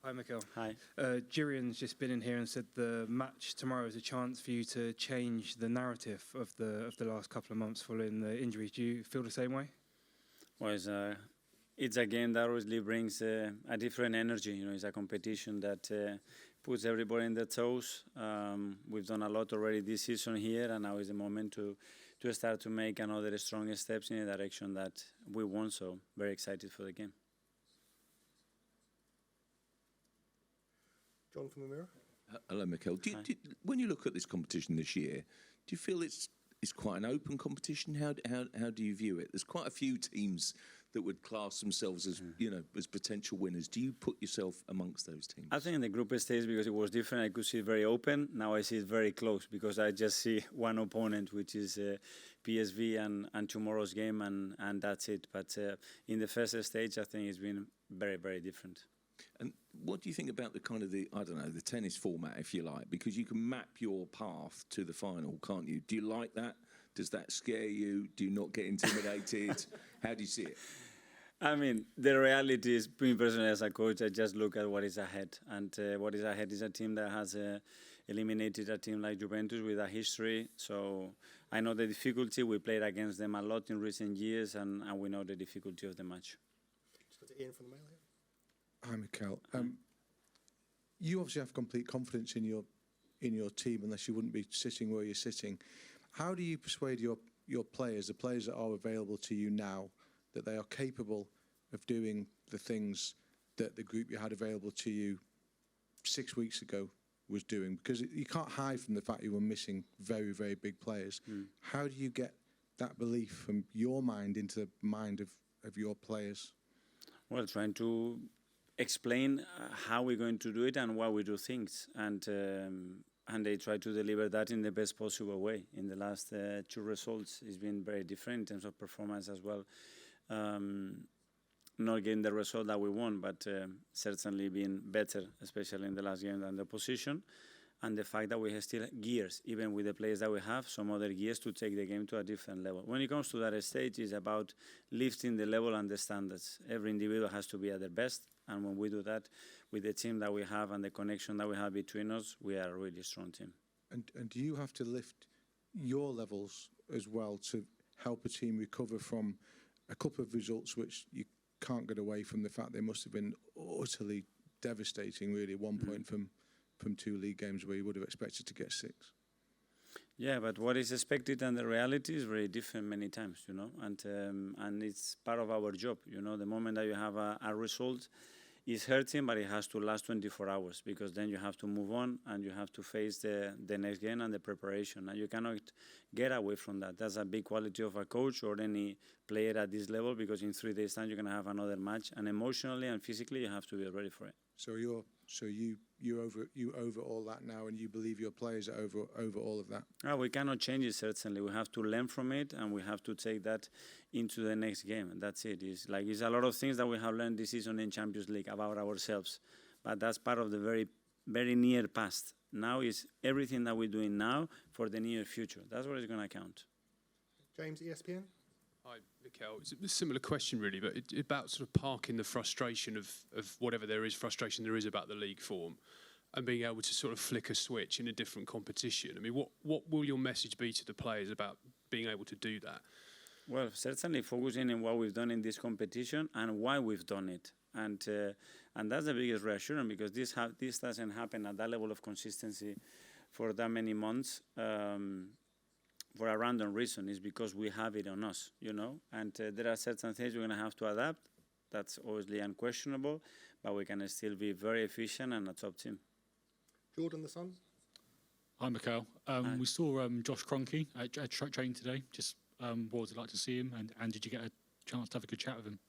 Hi, Mikel. Hi. Jirian's just been in here and said the match tomorrow is a chance for you to change the narrative of the last couple of months following the injuries. Do you feel the same way? Well, it's a game that obviously brings a different energy. You know, it's a competition that puts everybody in their toes. We've done a lot already this season here, and now is the moment to start to make another strong steps in the direction that we want. So very excited for the game. John from the Mirror. Hello, Mikel. When you look at this competition this year, do you feel it's quite an open competition? How do you view it? There's quite a few teams that would class themselves as as potential winners. Do you put yourself amongst those teams? I think in the group stage, because it was different, I could see it very open. Now I see it very close because I just see one opponent, which is PSV and tomorrow's game, and that's it. But in the first stage, I think it's been very, very different. And what do you think about the the tennis format, if you like? Because you can map your path to the final, can't you? Do you like that? Does that scare you? Do you not get intimidated? How do you see it? I mean, the reality is, me personally as a coach, I just look at what is ahead. And what is ahead is a team that has eliminated a team like Juventus with a history. So I know the difficulty. We played against them a lot in recent years, and we know the difficulty of the match. Just got to Ian from the Mail here. Hi, Mikel. You obviously have complete confidence in your team, unless you wouldn't be sitting where you're sitting. How do you persuade your players, the players that are available to you now, that they are capable of doing the things that the group you had available to you 6 weeks ago was doing? Because you can't hide from the fact you were missing very, very big players. How do you get that belief from your mind into the mind of your players? Well, trying to explain how we're going to do it and why we do things, and they try to deliver that in the best possible way. In the last two results, it's been very different in terms of performance as well. Not getting the result that we want, but certainly being better, especially in the last game, than the opposition. And the fact that we have still gears, even with the players that we have, some other gears to take the game to a different level. When it comes to that stage, it's about lifting the level and the standards. Every individual has to be at their best, and when we do that with the team that we have and the connection that we have between us, we are a really strong team. And do you have to lift your levels as well to help a team recover from a couple of results which you can't get away from the fact they must have been utterly devastating, really, 1 point from 2 league games where you would have expected to get 6? Yeah, but what is expected and the reality is very different many times, you know, and it's part of our job, you know. The moment that you have a result is hurting, but it has to last 24 hours because then you have to move on and you have to face the next game and the preparation, and you cannot get away from that. That's a big quality of a coach or any player at this level, because in 3 days' time you're going to have another match, and emotionally and physically you have to be ready for it. So you over all that now, and you believe your players are over all of that? We cannot change it, certainly. We have to learn from it, and we have to take that into the next game. And that's it. It's a lot of things that we have learned this season in Champions League about ourselves, but that's part of the very, very near past. Now is everything that we're doing now for the near future. That's what is going to count. James, ESPN. Hi, Mikel. It's a similar question, really, but it's about sort of parking the frustration of whatever frustration there is about the league form, and being able to sort of flick a switch in a different competition. I mean, what will your message be to the players about being able to do that? Well, certainly focusing on what we've done in this competition and why we've done it. And that's the biggest reassurance, because this doesn't happen at that level of consistency for that many months. For a random reason. Is because we have it on us, you know, and there are certain things we're going to have to adapt. That's obviously unquestionable, but we can still be very efficient and a top team. Jordan, the Sun. Hi, Mikel. We saw Josh Kroenke at training today. Just what was it like to see him, and did you get a chance to have a good chat with him?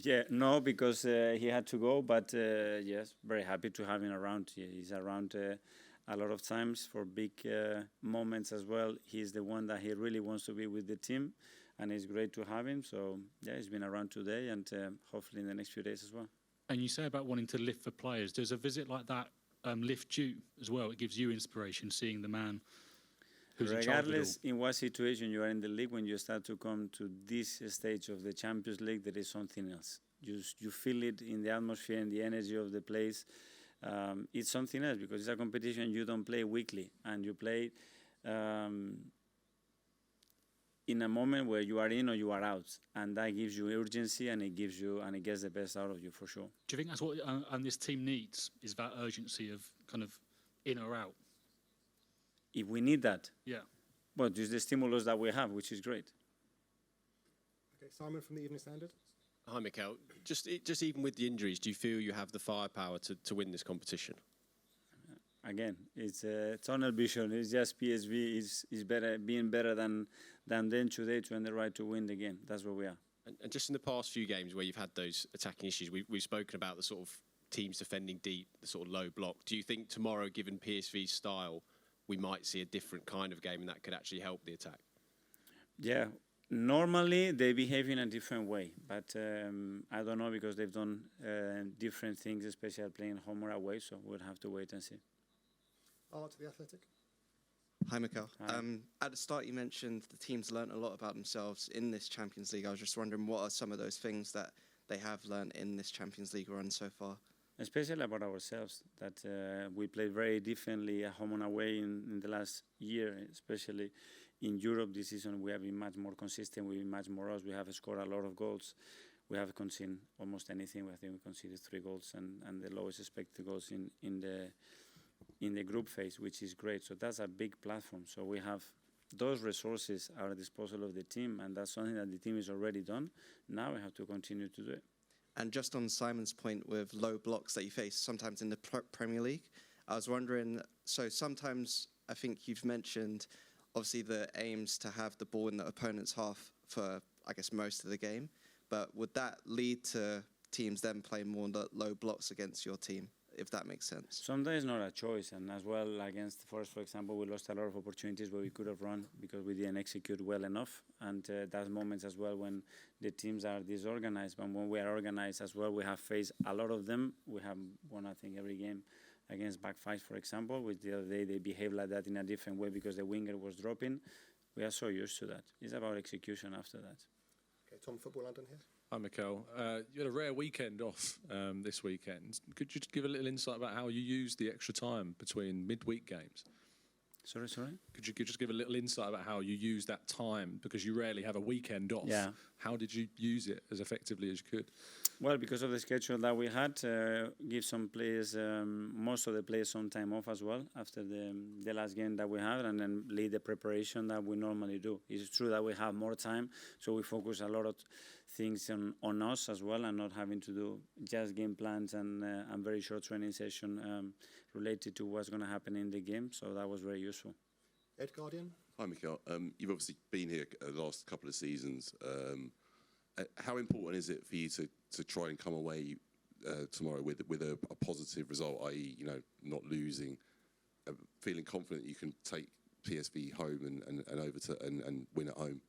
Yeah, no, because he had to go, but yes, very happy to have him around. He's around a lot of times for big moments as well. He's the one that he really wants to be with the team, and it's great to have him. So, yeah, he's been around today, and hopefully in the next few days as well. And you say about wanting to lift for players. Does a visit like that lift you as well? It gives you inspiration, seeing the man who's in charge of it all. Regardless in what situation you are in the league, when you start to come to this stage of the Champions League, there is something else. You feel it in the atmosphere and the energy of the place. It's something else because it's a competition you don't play weekly, and you play in a moment where you are in or you are out, and that gives you urgency, and it gets the best out of you for sure. Do you think that's what and this team needs, is that urgency of kind of in or out? If we need that, Yeah. well, it's the stimulus that we have, which is great. Okay, Simon from the Evening Standard. Hi, Mikel. Just even with the injuries, do you feel you have the firepower to win this competition? Again, it's tunnel vision. It's just PSV is better, being better than them today to earn the right to win the game. That's where we are. And just in the past few games where you've had those attacking issues, we've spoken about the sort of teams defending deep, the sort of low block. Do you think tomorrow, given PSV's style, we might see a different kind of game and that could actually help the attack? Yeah, normally they behave in a different way, but I don't know because they've done different things, especially playing home or away, so we'll have to wait and see. Art to the Athletic. Hi, Mikel. Hi. At the start, you mentioned the team's learnt a lot about themselves in this Champions League. I was just wondering, what are some of those things that they have learnt in this Champions League run so far? Especially about ourselves, that we played very differently at home and away in the last year, especially in Europe this season. We have been much more consistent, we've been much more us. We have scored a lot of goals. We have conceded almost anything. I think we conceded 3 goals and the lowest expected goals in the group phase, which is great. So that's a big platform. So we have those resources at the disposal of the team, and that's something that the team has already done. Now we have to continue to do it. And just on Simon's point with low blocks that you face sometimes in the Premier League, I was wondering, so sometimes I think you've mentioned obviously the aims to have the ball in the opponent's half for, I guess, most of the game, but would that lead to teams then playing more low blocks against your team, if that makes sense? Sometimes not a choice, and as well against Forest, for example, we lost a lot of opportunities where we could have run because we didn't execute well enough, and that's moments as well when the teams are disorganized. But when we are organized as well, we have faced a lot of them. We have won, I think, every game against back five, for example, which the other day they behaved like that in a different way because the winger was dropping. We are so used to that. It's about execution after that. Okay, Tom, Football London here. Hi, Mikel. You had a rare weekend off this weekend. Could you just give a little insight about how you used the extra time between midweek games? Sorry? Could you just give a little insight about how you use that time, because you rarely have a weekend off? Yeah. How did you use it as effectively as you could? Well, because of the schedule that we had, give some players, most of the players, some time off as well after the last game that we had, and then lead the preparation that we normally do. It's true that we have more time, so we focus a lot of things on us as well, and not having to do just game plans and very short training session related to what's going to happen in the game. So that was very useful. Ed Guardian. Hi, Mikel. You've obviously been here the last couple of seasons. How important is it for you to try and come away tomorrow with a positive result, i.e., not losing, feeling confident you can take PSV home and over to and win at home?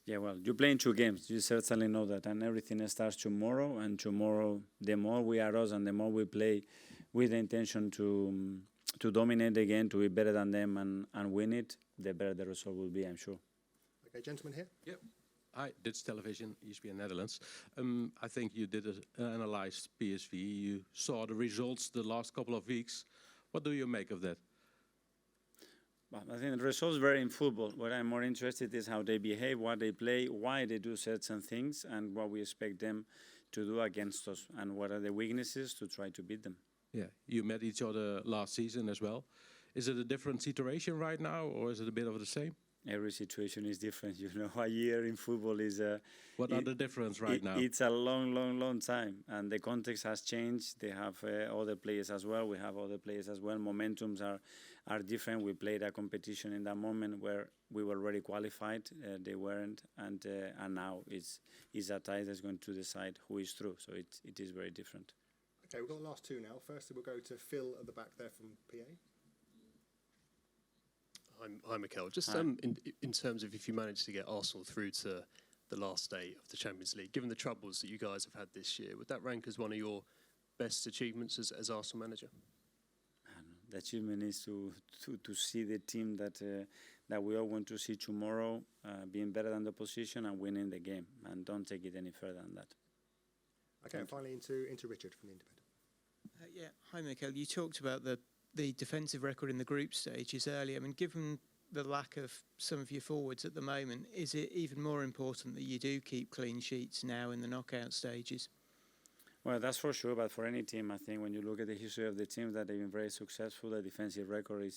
Yeah, well, you're playing 2 games. You certainly know that, and everything starts tomorrow. And tomorrow, the more we are us and the more we play with the intention to dominate the game, to be better than them and win it, the better the result will be, I'm sure. Okay, gentleman here. Yep. Hi, Dutch Television, ESPN Netherlands. I think you did analyze PSV. You saw the results the last couple of weeks. What do you make of that? Well, I think the results vary in football. What I'm more interested is how they behave, what they play, why they do certain things, and what we expect them to do against us, and what are the weaknesses to try to beat them. Yeah, you met each other last season as well. Is it a different situation right now, or is it a bit of the same? Every situation is different. A year in football is What are the difference right now? It's a long time, and the context has changed. They have other players as well. We have other players as well. Momentums are different. We played a competition in that moment where we were already qualified. They weren't, and now it's a tie that's going to decide who is through. So it is very different. Okay, we've got the last 2 now. Firstly, we'll go to Phil at the back there from PA. Hi, Mikel. Just in terms of if you manage to get Arsenal through to the last day of the Champions League, given the troubles that you guys have had this year, would that rank as one of your best achievements as Arsenal manager? The achievement is to see the team that we all want to see tomorrow being better than the opposition and winning the game, and don't take it any further than that. Okay, and finally into Richard from the Independent. Hi Mikel. You talked about the defensive record in the group stages earlier. I mean, given the lack of some of your forwards at the moment, is it even more important that you do keep clean sheets now in the knockout stages? Well, that's for sure, but for any team, I think when you look at the history of the teams that they've been very successful, the defensive record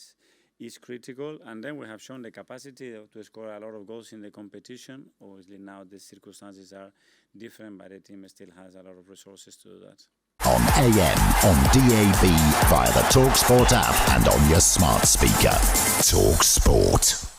is critical. And then we have shown the capacity to score a lot of goals in the competition. Obviously, now the circumstances are different, but the team still has a lot of resources to do that. On AM, on DAB, via the talkSPORT app and on your smart speaker. talkSPORT.